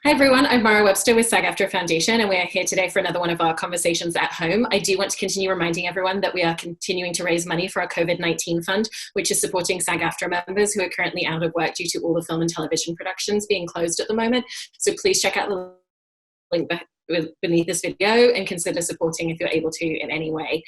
Hi everyone, I'm Mara Webster with SAG-AFTRA Foundation, and we are here today for another one of our conversations at home. I do want to continue reminding everyone that we are continuing to raise money for our COVID-19 fund, which is supporting SAG-AFTRA members who are currently out of work due to all the film and television productions being closed at the moment. So please check out the link beneath this video and consider supporting if you're able to in any way.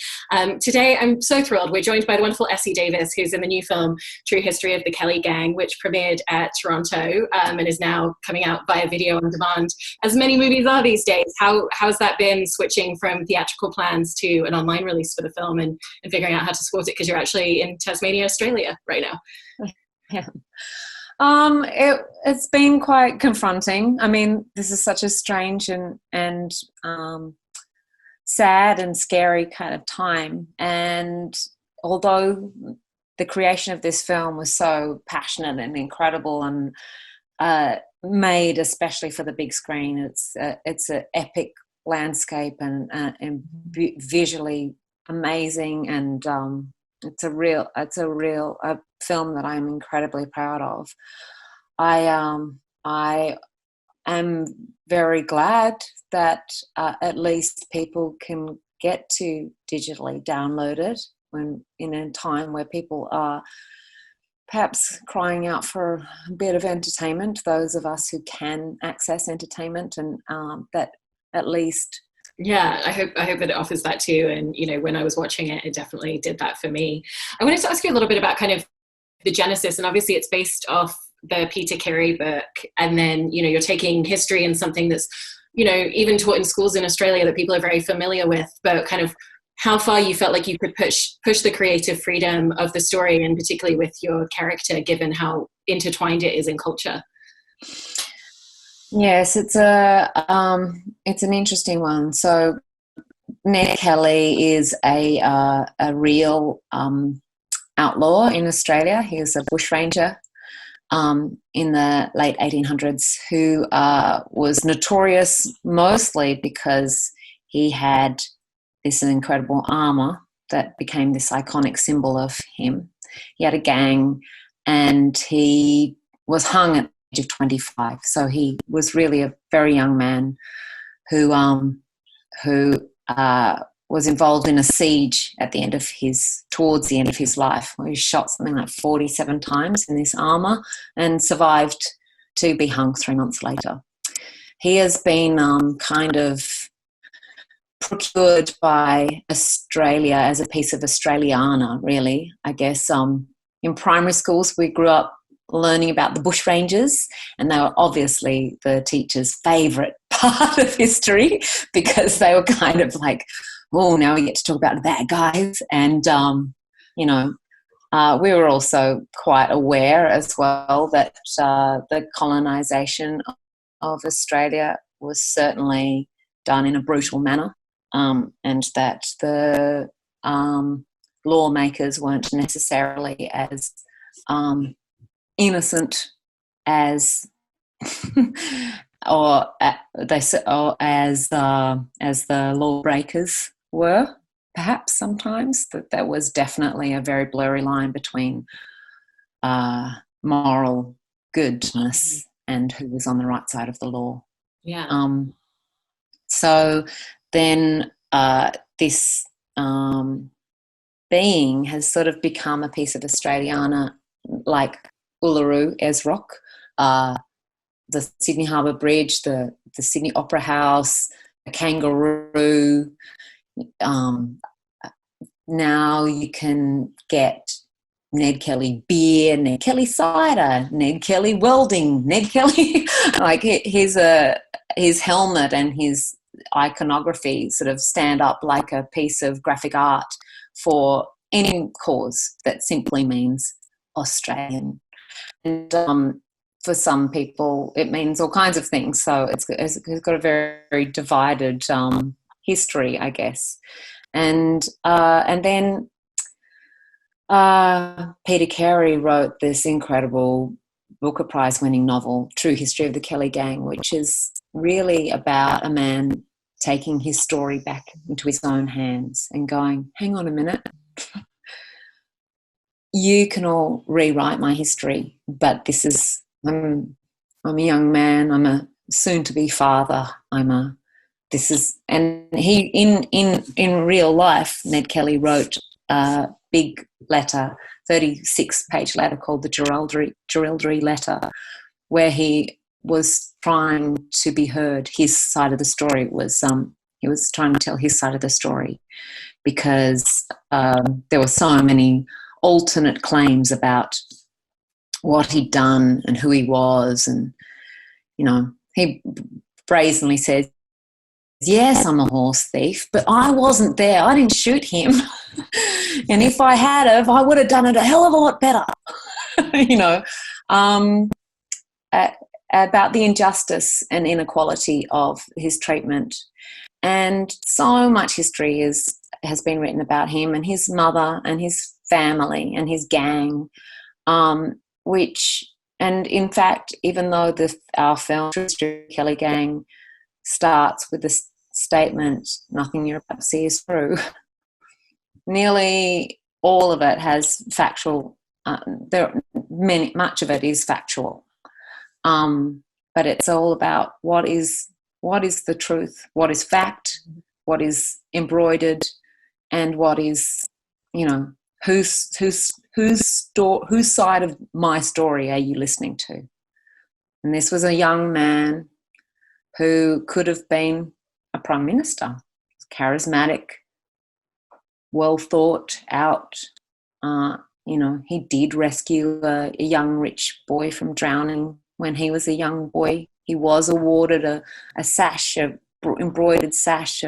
Today, I'm so thrilled. We're joined by the wonderful Essie Davis, who's in the new film True History of the Kelly Gang, which premiered at Toronto and is now coming out via video on demand, as many movies are these days. How's that been, switching from theatrical plans to an online release for the film and figuring out how to support it, because you're actually in Tasmania, Australia right now? Yeah. It's been quite confronting. I mean, this is such a strange and sad and scary kind of time. And although the creation of this film was so passionate and incredible and made especially for the big screen, it's an epic landscape and visually amazing, and it's a real film that I'm incredibly proud of. I am very glad that at least people can get to digitally download it when in a time where people are perhaps crying out for a bit of entertainment, those of us who can access entertainment, and that at least. Yeah, I hope that it offers that too. And, you know, when I was watching it, it definitely did that for me. I wanted to ask you a little bit about kind of the genesis, and obviously it's based off the Peter Carey book. And then, you know, you're taking history and something that's, you know, even taught in schools in Australia that people are very familiar with, but kind of how far you felt like you could push the creative freedom of the story, and particularly with your character, given how intertwined it is in culture. Yes, it's an interesting one. So Ned Kelly is a real outlaw in Australia. He was a bushranger in the late 1800s who was notorious mostly because he had this incredible armour that became this iconic symbol of him. He had a gang, and he was hung at of 25, so he was really a very young man who was involved in a siege towards the end of his life, where he shot something like 47 times in this armour and survived to be hung 3 months later. He has been kind of procured by Australia as a piece of Australiana, really, I guess. In primary schools, we grew up learning about the bushrangers, and they were obviously the teacher's favourite part of history, because they were kind of like, oh, now we get to talk about the bad guys. And, you know, we were also quite aware as well that the colonisation of Australia was certainly done in a brutal manner, and that the lawmakers weren't necessarily as innocent as or as the lawbreakers were, perhaps sometimes. That there was definitely a very blurry line between moral goodness and who was on the right side of the law. Yeah. So then this being has sort of become a piece of Australiana, like Uluru, Esrock, the Sydney Harbour Bridge, the Sydney Opera House, a kangaroo. Now you can get Ned Kelly beer, Ned Kelly cider, Ned Kelly welding, Ned Kelly like his helmet and his iconography sort of stand up like a piece of graphic art for any cause that simply means Australian. And for some people, it means all kinds of things. So it's got a very, very divided history, I guess. And then Peter Carey wrote this incredible Booker Prize-winning novel, True History of the Kelly Gang, which is really about a man taking his story back into his own hands and going, hang on a minute, you can all rewrite my history, but this is, I'm a young man, I'm a soon to be father. And he in real life, Ned Kelly wrote a big letter, 36-page letter called the Jerilderie letter, where he was trying to be heard. His side of the story was he was trying to tell his side of the story, because there were so many alternate claims about what he'd done and who he was. And, he brazenly said, yes, I'm a horse thief, but I wasn't there. I didn't shoot him. And if I had have, I would have done it a hell of a lot better. About the injustice and inequality of his treatment. And so much history has been written about him and his mother and his family and his gang, and in fact, even though our film, Kelly Gang, starts with the statement, nothing you're about to see is true, nearly all of it has factual, much of it is factual. But it's all about what is the truth, what is fact, what is embroidered, and what is, whose side of my story are you listening to? And this was a young man who could have been a prime minister, charismatic, well thought out. He did rescue a young rich boy from drowning when he was a young boy. He was awarded a sash, a embroidered sash,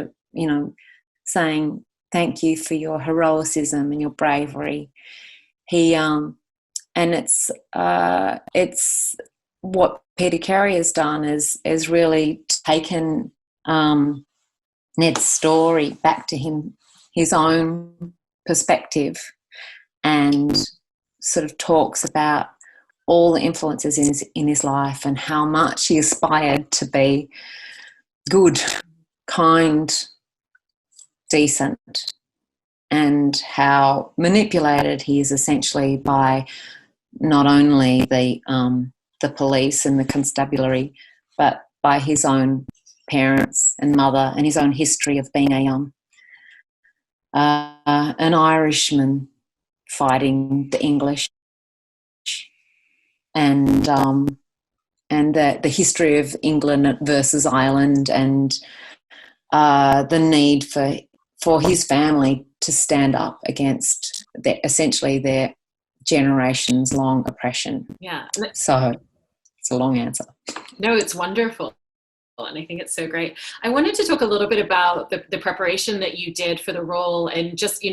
saying thank you for your heroicism and your bravery. And it's what Peter Carey has done is really taken Ned's story back to his own perspective, and sort of talks about all the influences in his life and how much he aspired to be good, kind, decent, and how manipulated he is essentially by not only the police and the constabulary, but by his own parents and mother and his own history of being an Irishman fighting the English, and the history of England versus Ireland, and the need for his family to stand up against essentially their generations long oppression. Yeah. So it's a long answer. No, it's wonderful. And I think it's so great. I wanted to talk a little bit about the preparation that you did for the role, and just,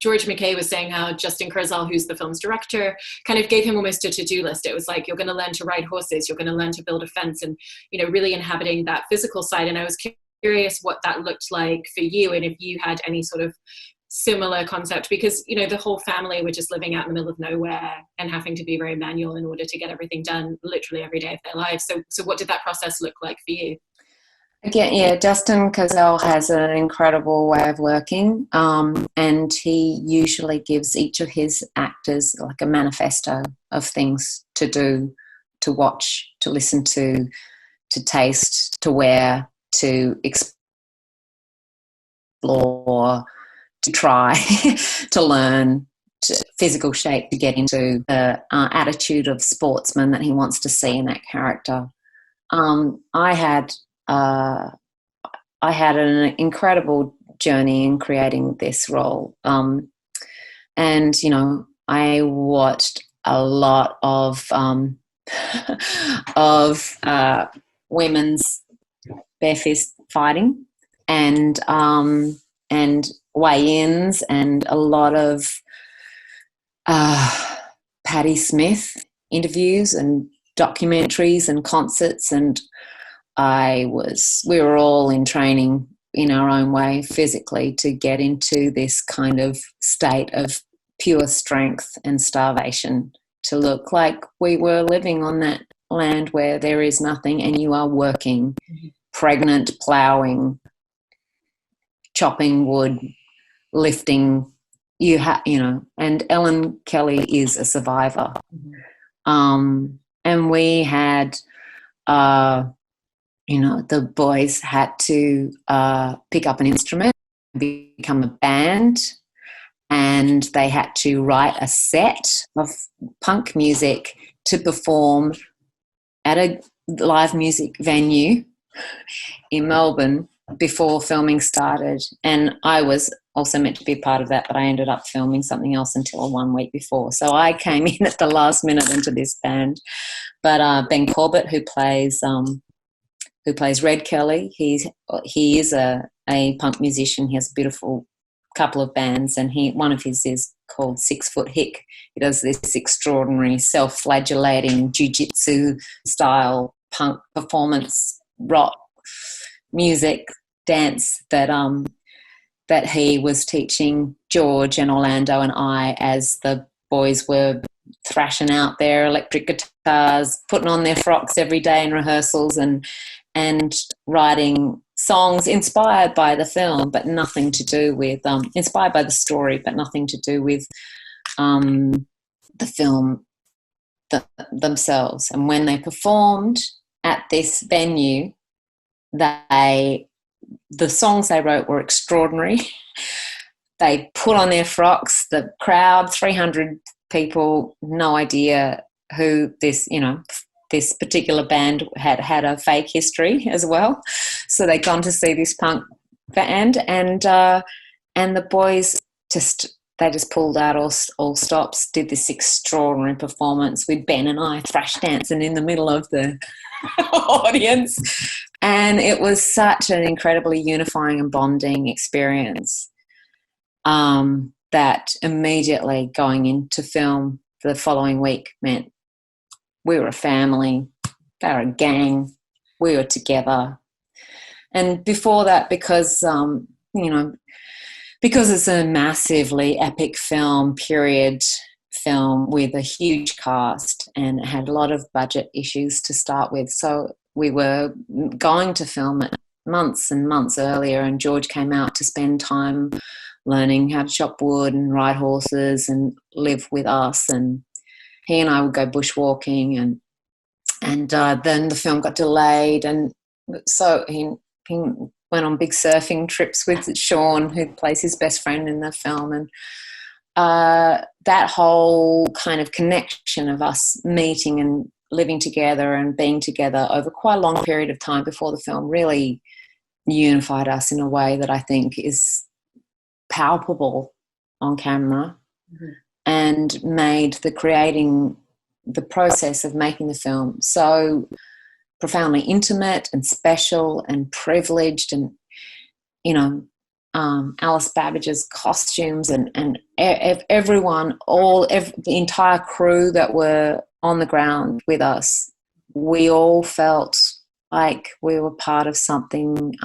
George McKay was saying how Justin Kurzel, who's the film's director, kind of gave him almost a to-do list. It was like, you're going to learn to ride horses, you're going to learn to build a fence, and, really inhabiting that physical side. And I was curious what that looked like for you, and if you had any sort of similar concept, because, the whole family were just living out in the middle of nowhere and having to be very manual in order to get everything done literally every day of their lives. So what did that process look like for you? Again, yeah, Justin Kurzel has an incredible way of working, and he usually gives each of his actors like a manifesto of things to do, to watch, to listen to taste, to wear, to explore, to try, to learn, to physical shape, to get into the attitude of sportsman that he wants to see in that character. I had an incredible journey in creating this role. And, I watched a lot of women's bare fist fighting, and weigh-ins, and a lot of Patti Smith interviews and documentaries and concerts, and we were all in training in our own way physically to get into this kind of state of pure strength and starvation, to look like we were living on that land where there is nothing and you are working, pregnant, ploughing, chopping wood, lifting, and Ellen Kelly is a survivor. And we had the boys had to pick up an instrument, become a band, and they had to write a set of punk music to perform at a live music venue in Melbourne before filming started. And I was also meant to be a part of that, but I ended up filming something else until 1 week before. So I came in at the last minute into this band. But Ben Corbett, who plays Red Kelly, he is a punk musician. He has a beautiful couple of bands, and one of his is called 6 Foot Hick. He does this extraordinary self-flagellating jiu-jitsu style punk performance rock music dance that he was teaching George and Orlando and I as the boys were thrashing out their electric guitars, putting on their frocks every day in rehearsals and writing songs inspired by the film, but nothing to do with inspired by the story, but nothing to do with the film themselves. And when they performed at this venue, the songs they wrote were extraordinary. They put on their frocks. The crowd, 300 people, no idea who this particular band had a fake history as well. So they'd gone to see this punk band, and the boys just pulled out all stops, did this extraordinary performance with Ben and I thrash dancing in the middle of the audience. And it was such an incredibly unifying and bonding experience that immediately going into film the following week meant we were a family, they were a gang, we were together. And before that, because it's a massively epic film, period film with a huge cast, and it had a lot of budget issues to start with. So we were going to film it months and months earlier, and George came out to spend time learning how to chop wood and ride horses and live with us. And he and I would go bushwalking, and then the film got delayed, and so he went on big surfing trips with Sean, who plays his best friend in the film. And that whole kind of connection of us meeting and living together and being together over quite a long period of time before the film really unified us in a way that I think is palpable on camera, and made the process of making the film so profoundly intimate and special and privileged. And Alice Babbage's costumes and everyone, the entire crew that were on the ground with us, we all felt like we were part of something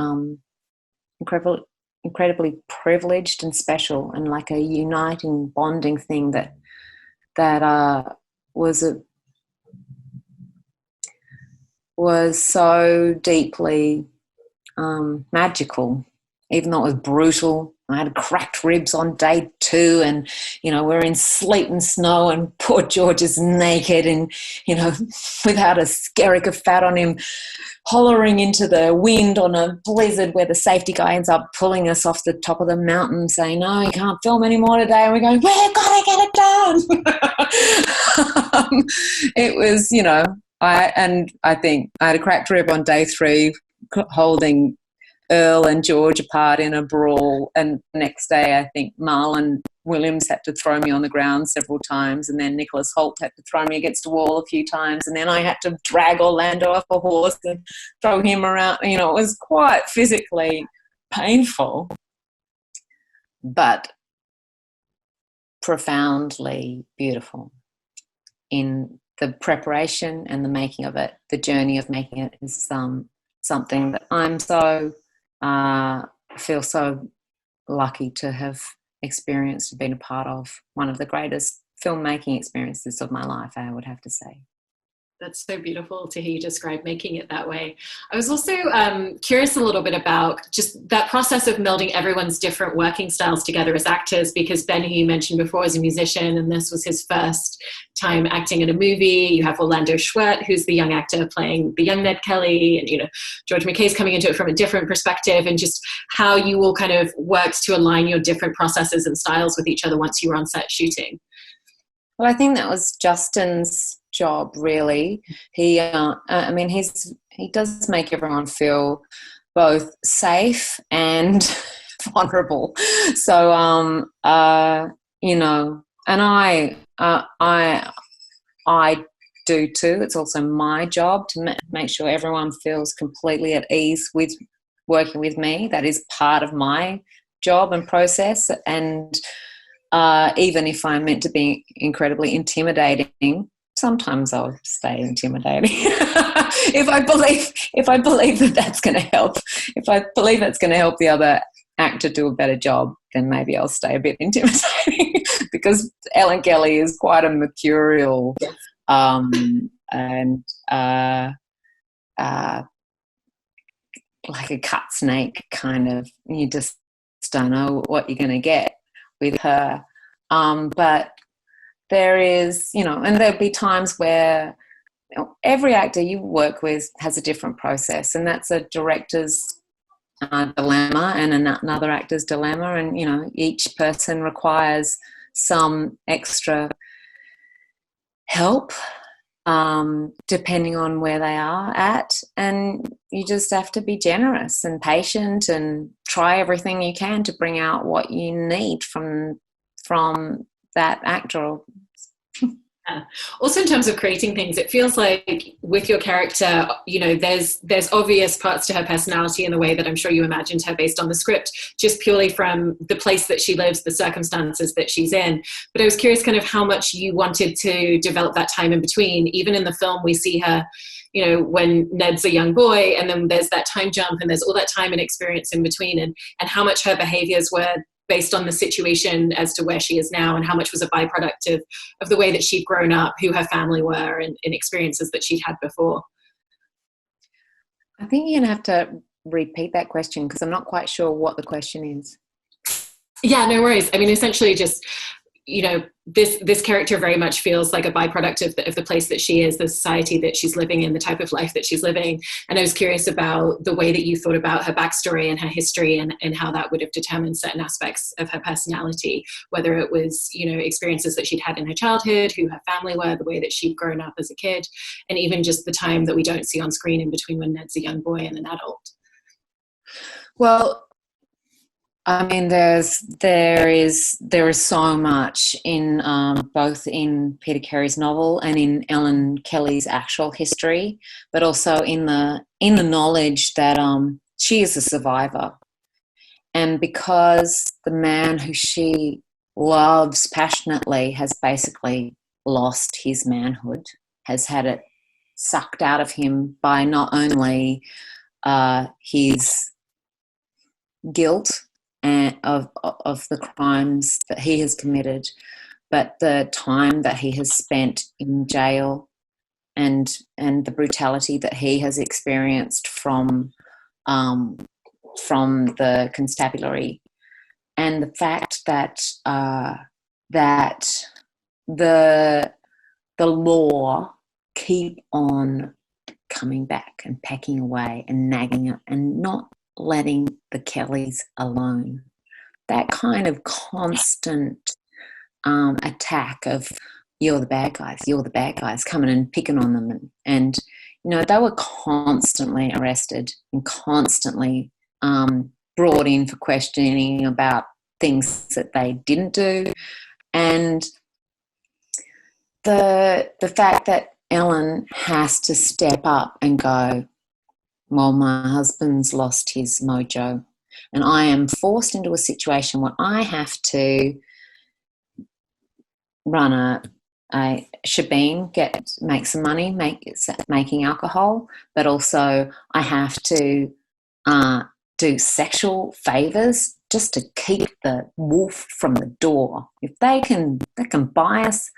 incredibly privileged and special, and like a uniting, bonding thing that was so deeply magical, even though it was brutal. I had cracked ribs on day 2, and we're in sleet and snow, and poor George is naked and without a skerrick of fat on him, hollering into the wind on a blizzard, where the safety guy ends up pulling us off the top of the mountain saying, "No, you can't film anymore today." And we're going, "We've got to get it done." It was, I think I had a cracked rib on day 3 holding Earl and George apart in a brawl, and the next day I think Marlon Williams had to throw me on the ground several times, and then Nicholas Holt had to throw me against a wall a few times, and then I had to drag Orlando off a horse and throw him around. It was quite physically painful, but profoundly beautiful in the preparation and the making of it. The journey of making it is something that I'm feel so lucky to have experienced and been a part of. One of the greatest filmmaking experiences of my life, I would have to say. That's so beautiful to hear you describe making it that way. I was also curious a little bit about just that process of melding everyone's different working styles together as actors, because Ben, who you mentioned before, was a musician, and this was his first time acting in a movie. You have Orlando Schwert, who's the young actor playing the young Ned Kelly, and, you know, George McKay's coming into it from a different perspective, and just how you all kind of worked to align your different processes and styles with each other once you were on set shooting. Well, I think that was Justin's job, really. He does make everyone feel both safe and vulnerable. So, you know, and I do too. It's also my job to make sure everyone feels completely at ease with working with me. That is part of my job and process. And even if I'm meant to be incredibly intimidating, sometimes I'll stay intimidating. if I believe that that's going to help, if I believe that's going to help the other actor do a better job, then maybe I'll stay a bit intimidating because Ellen Kelly is quite a mercurial and like a cut snake kind of. You just don't know what you're going to get with her. But there is, you know, and there'll be times where, you know, every actor you work with has a different process, and that's a director's dilemma and another actor's dilemma, and, you know, each person requires some extra help depending on where they are at, and you just have to be generous and patient and try everything you can to bring out what you need from that actor. Yeah. Also, in terms of creating things, it feels like with your character, you know, there's obvious parts to her personality in the way that I'm sure you imagined her based on the script, just purely from the place that she lives, the circumstances that she's in. But I was curious kind of how much you wanted to develop that time in between. Even in the film, we see her, you know, when Ned's a young boy, and then there's that time jump, and there's all that time and experience in between, and how much her behaviors were based on the situation as to where she is now, and how much was a byproduct of the way that she'd grown up, who her family were, and experiences that she'd had before. I think you're going to have to repeat that question because I'm not quite sure what the question is. Yeah, no worries. I mean, essentially just, you know, this character very much feels like a byproduct of the place that she is, the society that she's living in, the type of life that she's living. And I was curious about the way that you thought about her backstory and her history, and how that would have determined certain aspects of her personality, whether it was, you know, experiences that she'd had in her childhood, who her family were, the way that she'd grown up as a kid, and even just the time that we don't see on screen in between when Ned's a young boy and an adult. Well, I mean, there is so much in both in Peter Carey's novel and in Ellen Kelly's actual history, but also in the knowledge that she is a survivor, and because the man who she loves passionately has basically lost his manhood, has had it sucked out of him by not only his guilt and of the crimes that he has committed, but the time that he has spent in jail, and the brutality that he has experienced from the constabulary, and the fact that that the law keep on coming back and pecking away and nagging it and not letting the Kellys alone. That kind of constant attack of you're the bad guys, coming and picking on them, and you know, they were constantly arrested and constantly brought in for questioning about things that they didn't do, and the fact that Ellen has to step up and go, well, my husband's lost his mojo, and I am forced into a situation where I have to run a shebang, make some money, making alcohol, but also I have to do sexual favours just to keep the wolf from the door. If they can buy us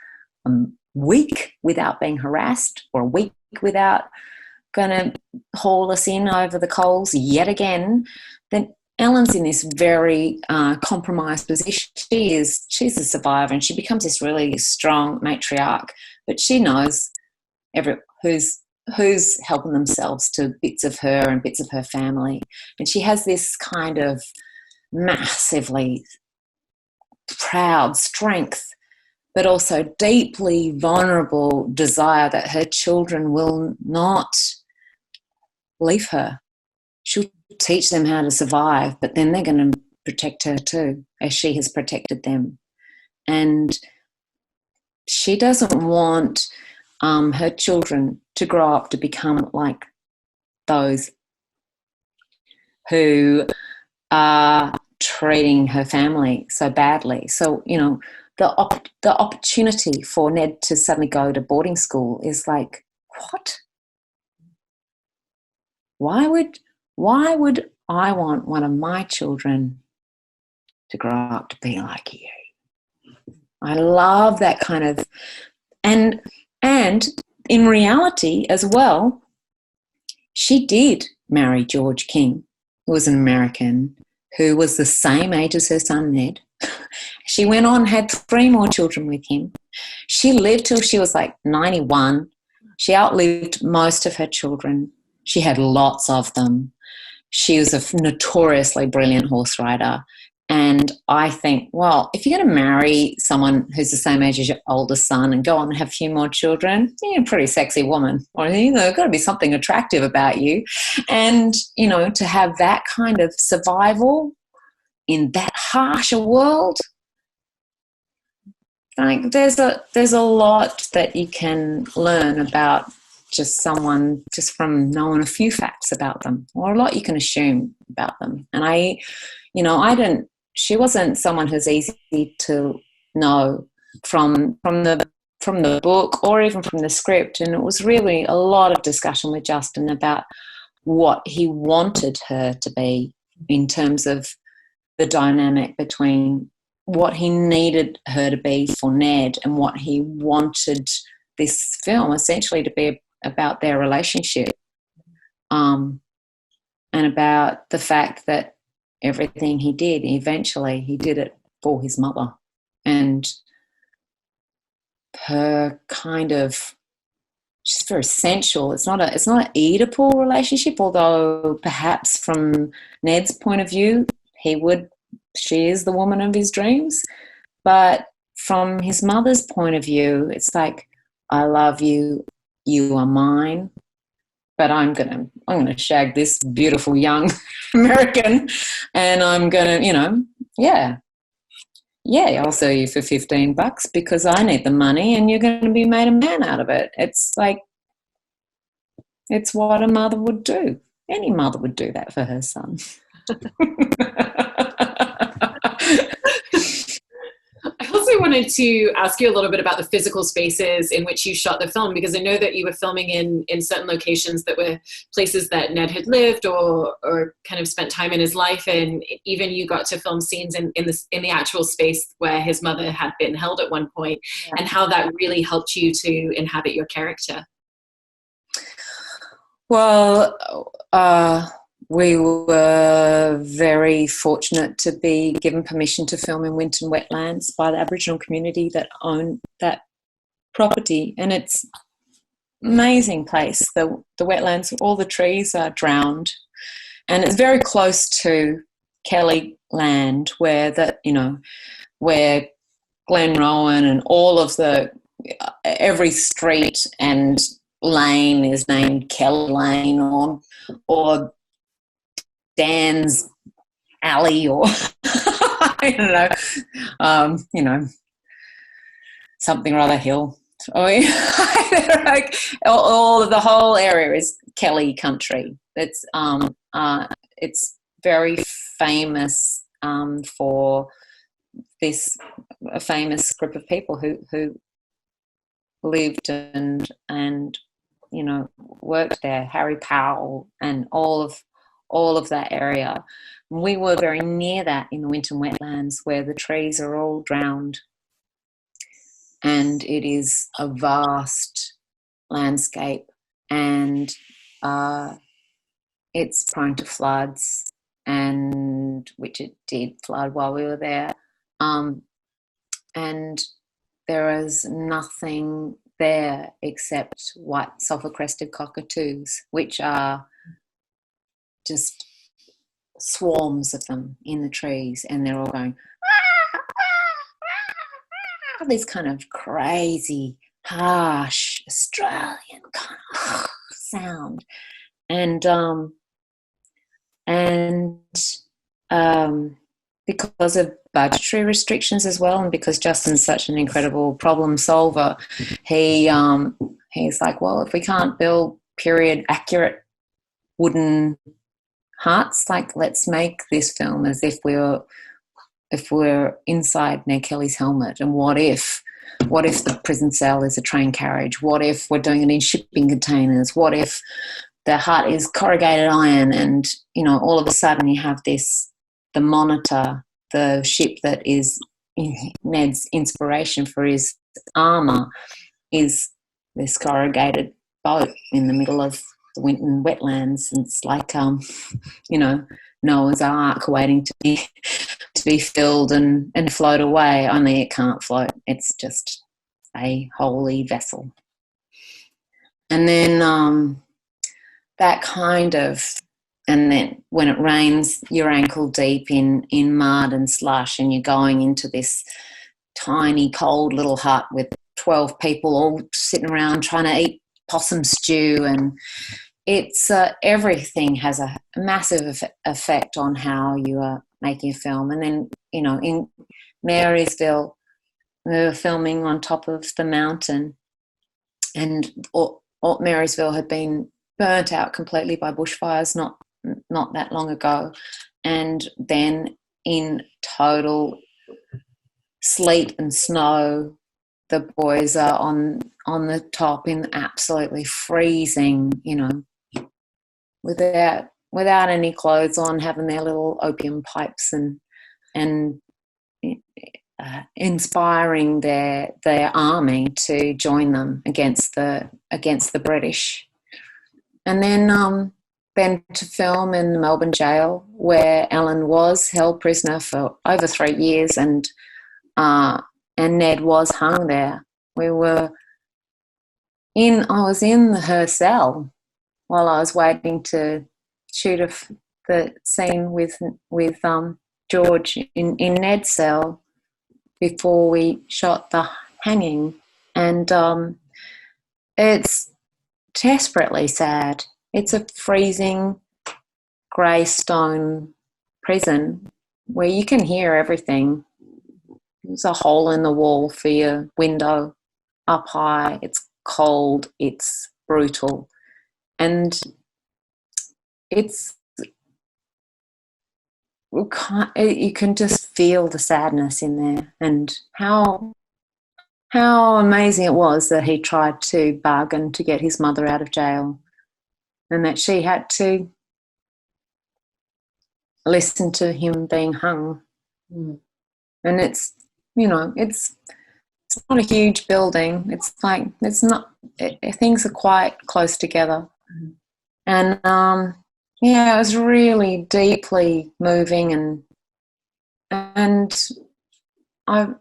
week without being harassed, or a week without going to haul us in over the coals yet again, then Ellen's in this very compromised position. She's a survivor, and she becomes this really strong matriarch, but she knows who's helping themselves to bits of her and bits of her family. And she has this kind of massively proud strength, but also deeply vulnerable desire that her children will not leave her. She'll teach them how to survive, but then they're going to protect her too, as she has protected them. And she doesn't want her children to grow up to become like those who are treating her family so badly. So, you know, the opportunity for Ned to suddenly go to boarding school is like, what? Why would I want one of my children to grow up to be like you? I love that kind of, and in reality as well, she did marry George King, who was an American, who was the same age as her son Ned. She went on, had 3 more children with him. She lived till she was like 91. She outlived most of her children. She had lots of them. She was a notoriously brilliant horse rider. And I think, well, if you're going to marry someone who's the same age as your oldest son and go on and have a few more children, you're a pretty sexy woman. Or, you know, there's got to be something attractive about you. And, you know, to have that kind of survival in that harsh a world, like there's a lot that you can learn about just someone just from knowing a few facts about them, or a lot you can assume about them. And she wasn't someone who's easy to know from the book or even from the script. And it was really a lot of discussion with Justin about what he wanted her to be in terms of the dynamic between what he needed her to be for Ned and what he wanted this film essentially to be about their relationship, and about the fact that everything he did, eventually he did it for his mother. And her kind of, she's very sensual. It's not an Oedipal relationship, although perhaps from Ned's point of view, she is the woman of his dreams. But from his mother's point of view, it's like, I love you, you are mine, but I'm gonna shag this beautiful young American, and I'm gonna, I'll sell you for $15 because I need the money, and you're gonna be made a man out of it. It's like, it's what a mother would do. Any mother would do that for her son. I also wanted to ask you a little bit about the physical spaces in which you shot the film, because I know that you were filming in certain locations that were places that Ned had lived or kind of spent time in his life, and even you got to film scenes in the actual space where his mother had been held at one point, and how that really helped you to inhabit your character. Well, we were very fortunate to be given permission to film in Winton Wetlands by the Aboriginal community that own that property, and it's an amazing place. The wetlands, all the trees are drowned, and it's very close to Kelly land, where where Glenrowan and all of every street and lane is named Kelly Lane or Dan's Alley, or I don't know, something or other hill. Like, all of the whole area is Kelly country. It's very famous for a famous group of people who lived and worked there. Harry Powell and all of that area. We were very near that in the Winton Wetlands, where the trees are all drowned. and it is a vast landscape, and it's prone to floods, and which it did flood while we were there. And there is nothing there except white sulphur-crested cockatoos, which are just swarms of them in the trees, and they're all going this kind of crazy, harsh Australian kind of sound. And because of budgetary restrictions as well, and because Justin's such an incredible problem solver, he's like, well, if we can't build period accurate wooden huts, like, let's make this film as if we're inside Ned Kelly's helmet. And what if the prison cell is a train carriage? What if we're doing it in shipping containers? What if the hut is corrugated iron? And, all of a sudden you have the Monitor, the ship that is Ned's inspiration for his armour, is this corrugated boat in the middle of the Winton wetlands. And it's like, Noah's Ark waiting to be filled and float away, only it can't float. It's just a holy vessel. And then and then when it rains, you're ankle deep in mud and slush, and you're going into this tiny, cold little hut with 12 people all sitting around trying to eat possum stew. And it's everything has a massive effect on how you are making a film. And then, in Marysville, we were filming on top of the mountain, and Marysville had been burnt out completely by bushfires not that long ago. And then in total sleet and snow, the boys are on the top in absolutely freezing, without any clothes on, having their little opium pipes and inspiring their army to join them against the British. And then to film in the Melbourne jail, where Alan was held prisoner for over 3 years, and Ned was hung there. I was in her cell while I was waiting to shoot the scene with George in Ned's cell before we shot the hanging. And it's desperately sad. It's a freezing grey stone prison where you can hear everything. There's a hole in the wall for your window up high. It's cold. It's brutal. And you can just feel the sadness in there, and how amazing it was that he tried to bargain to get his mother out of jail, and that she had to listen to him being hung. And it's not a huge building. Things are quite close together. And it was really deeply moving, and I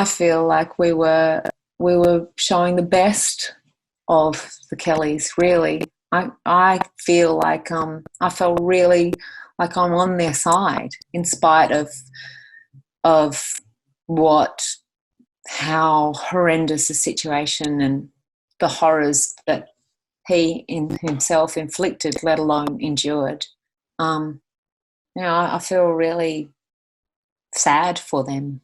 feel like we were showing the best of the Kellys, really. I feel like I felt really like I'm on their side, in spite of how horrendous a situation and the horrors that he in himself inflicted, let alone endured. I feel really sad for them.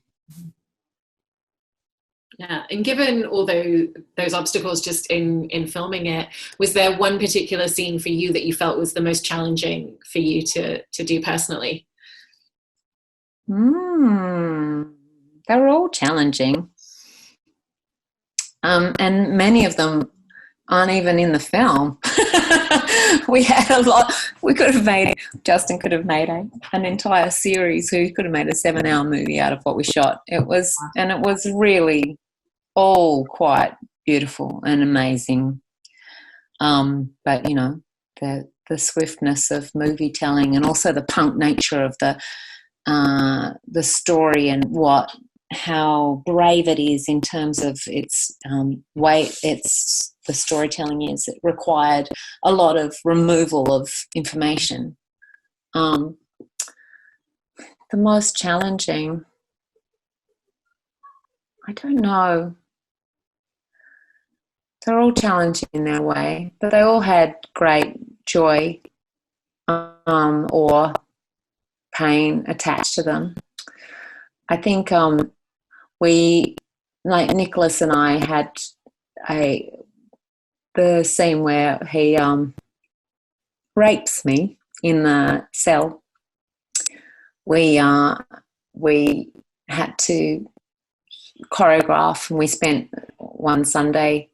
Yeah, and given all those obstacles just in filming it, was there one particular scene for you that you felt was the most challenging for you to do personally? They were all challenging. And many of them aren't even in the film. we had a lot. We could have made, Justin could have made an entire series. We could have made a 7-hour movie out of what we shot. It was really all quite beautiful and amazing. But, you know, the swiftness of movie telling, and also the punk nature of the story, and how brave it is in terms of its weight. The storytelling is, it required a lot of removal of information. The most challenging, I don't know. They're all challenging in their way, but they all had great joy or pain attached to them. I think we, like Nicholas and I, had the scene where he rapes me in the cell. We had to choreograph, and we spent one Sunday,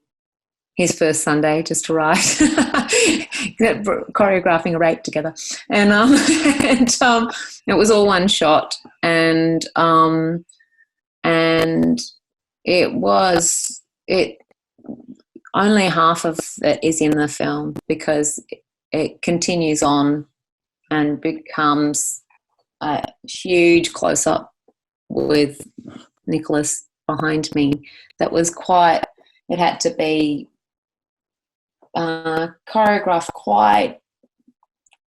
his first Sunday, just to write, choreographing a rape together, and it was all one shot, and it only half of it is in the film, because it continues on and becomes a huge close-up with Nicholas behind me. That was quite, it had to be choreographed quite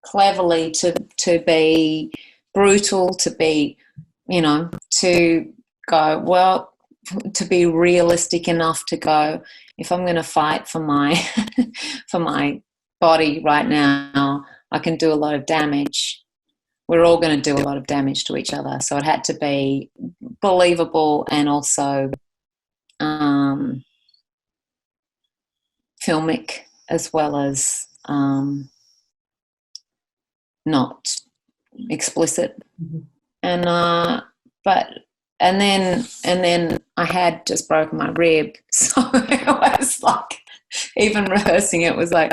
cleverly to be brutal, to be, you know, to go, well, to be realistic enough to go, if I'm going to fight for my for my body right now, I can do a lot of damage. We're all going to do a lot of damage to each other. So it had to be believable and also filmic, as well as not explicit. Mm-hmm. And then I had just broken my rib, so it was like, even rehearsing it was like,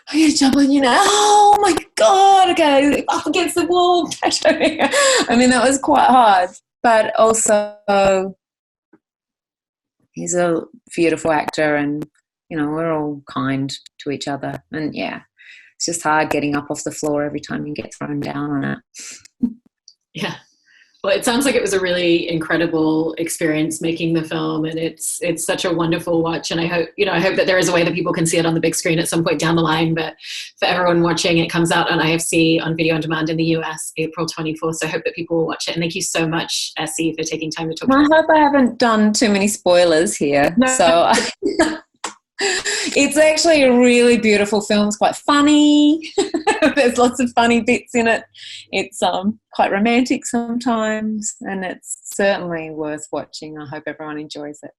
I'm going to jump on you now. Oh my God, okay, up against the wall. I mean, that was quite hard, but also he's a beautiful actor, and, you know, we're all kind to each other. And yeah, it's just hard getting up off the floor every time you get thrown down on it. Yeah. Well, it sounds like it was a really incredible experience making the film, and it's such a wonderful watch. And I hope that there is a way that people can see it on the big screen at some point down the line. But for everyone watching, it comes out on IFC on video on demand in the US, April 24th. So I hope that people will watch it. And thank you so much, Essie, for taking time to talk to us. I hope I haven't done too many spoilers here. No. So it's actually a really beautiful film. It's quite funny. There's lots of funny bits in it. It's quite romantic sometimes, and it's certainly worth watching. I hope everyone enjoys it.